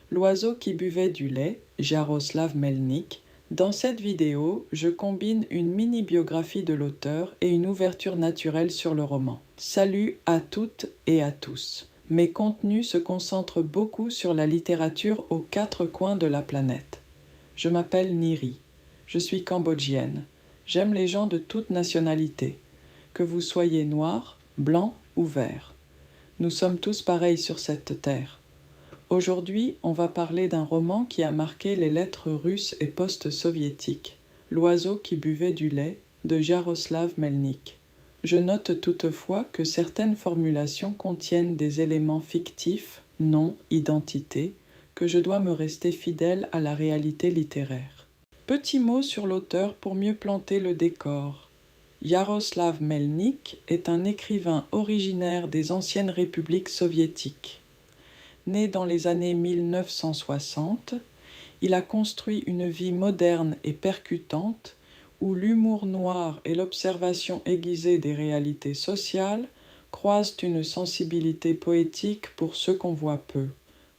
L'oiseau qui buvait du lait, Jaroslav Melnik. Dans cette vidéo, je combine une mini-biographie de l'auteur et une ouverture naturelle sur le roman. Salut à toutes et à tous. Mes contenus se concentrent beaucoup sur la littérature aux quatre coins de la planète. Je m'appelle Niri. Je suis cambodgienne. J'aime les gens de toute nationalité, que vous soyez noir, blanc ou vert. Nous sommes tous pareils sur cette terre. Aujourd'hui, on va parler d'un roman qui a marqué les lettres russes et post-soviétiques, L'oiseau qui buvait du lait de Jaroslav Melnik. Je note toutefois que certaines formulations contiennent des éléments fictifs, noms, identités, que je dois me rester fidèle à la réalité littéraire. Petit mot sur l'auteur pour mieux planter le décor. Jaroslav Melnik est un écrivain originaire des anciennes républiques soviétiques. Né dans les années 1960, il a construit une vie moderne et percutante où l'humour noir et l'observation aiguisée des réalités sociales croisent une sensibilité poétique pour ceux qu'on voit peu.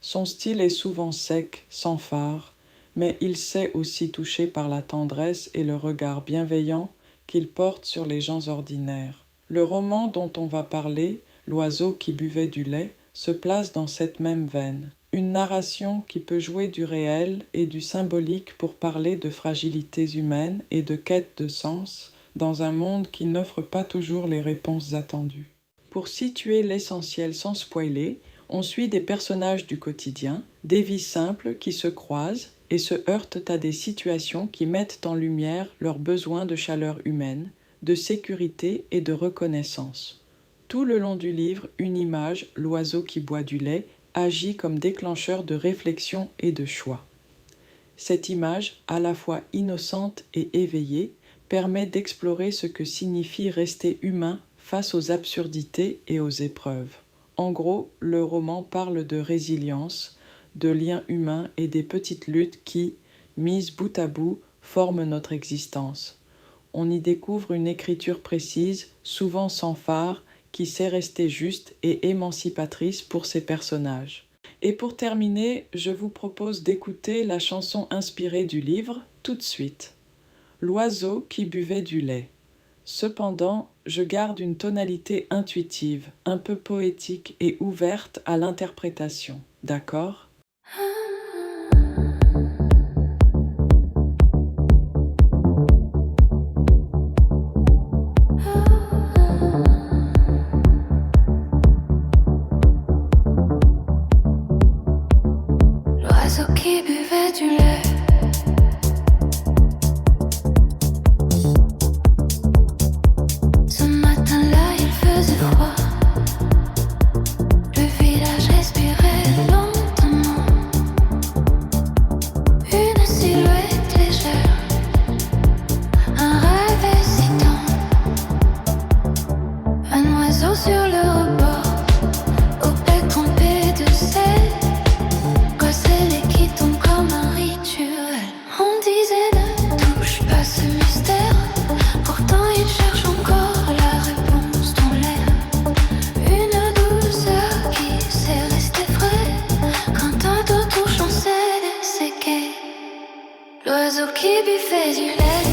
Son style est souvent sec, sans phare, mais il sait aussi toucher par la tendresse et le regard bienveillant qu'il porte sur les gens ordinaires. Le roman dont on va parler, L'oiseau qui buvait du lait, se place dans cette même veine. Une narration qui peut jouer du réel et du symbolique pour parler de fragilités humaines et de quête de sens dans un monde qui n'offre pas toujours les réponses attendues. Pour situer l'essentiel sans spoiler, on suit des personnages du quotidien, des vies simples qui se croisent et se heurtent à des situations qui mettent en lumière leurs besoins de chaleur humaine, de sécurité et de reconnaissance. Tout le long du livre, une image, l'oiseau qui boit du lait, agit comme déclencheur de réflexion et de choix. Cette image, à la fois innocente et éveillée, permet d'explorer ce que signifie rester humain face aux absurdités et aux épreuves. En gros, le roman parle de résilience, de liens humains et des petites luttes qui, mises bout à bout, forment notre existence. On y découvre une écriture précise, souvent sans phare, qui sait rester juste et émancipatrice pour ses personnages. Et pour terminer, je vous propose d'écouter la chanson inspirée du livre tout de suite. L'oiseau qui buvait du lait. Cependant, je garde une tonalité intuitive, un peu poétique et ouverte à l'interprétation. D'accord ? L'oiseau qui buvait du lait. Ce matin-là, il faisait froid. Le village respirait lentement. Une silhouette légère, un rêve excitant. Un oiseau sur le rebord, au bec trempé de sel. Scellé qui tombe comme un rituel. On disait ne touche pas ce mystère. Pourtant il cherche encore la réponse dans l'air. Une douceur qui sait rester frais quand un dos touche en sel et séqué. L'oiseau qui buvait du lait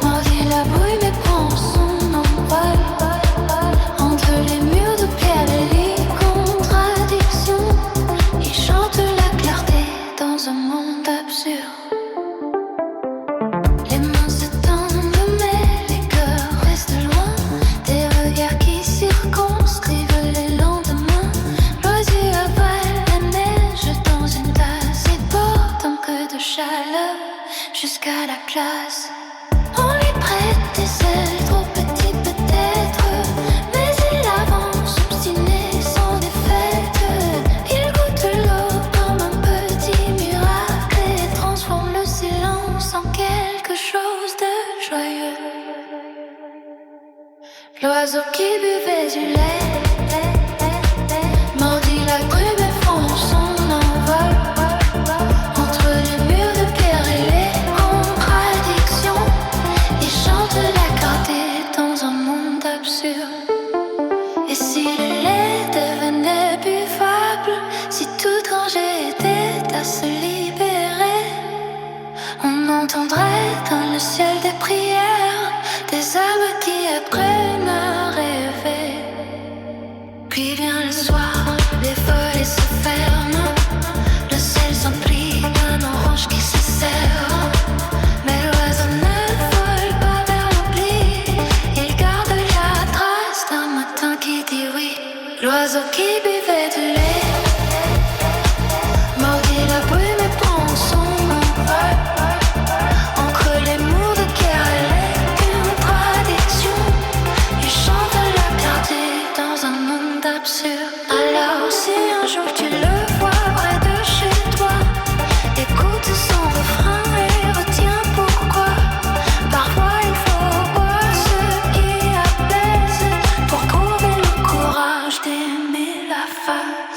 mordit la brume et prend son envol entre les murs de pierre et les contradictions. Il chante la clarté dans un monde absurde. Les mains se tendent mais les cœurs restent loin. Des regards qui circonscrivent les lendemains. L'oiseau avale la neige dans une tasse et porte un peu de chaleur jusqu'à la place. On lui prête des ailes trop petits peut-être, mais il avance obstiné sans défaite. Il goûte l'eau comme un petit miracle et transforme le silence en quelque chose de joyeux. L'oiseau qui buvait du lait mordit la brume et prend son envol entre les murs de pierre et les contradictions. Il chante la clarté dans un monde absurde. Et si le lait devenait buvable, si toute grande Des arbres qui apprennent à rêver. Puis vient le soir, les feuilles se ferment. Le ciel s'emplit d'un orange qui se serre. Mais l'oiseau ne vole pas vers l'oubli. Il garde la trace d'un matin qui dit oui. L'oiseau qui buvait du lait mordit la brume et prend son envol. Entre les murs de Keralek, une tradition. Il chante la clarté dans un monde absurde. Alors si un jour tu le vois près de chez toi, écoute son refrain et retiens pourquoi. Parfois il faut boire ce qui apaise pour trouver le courage d'aimer la femme.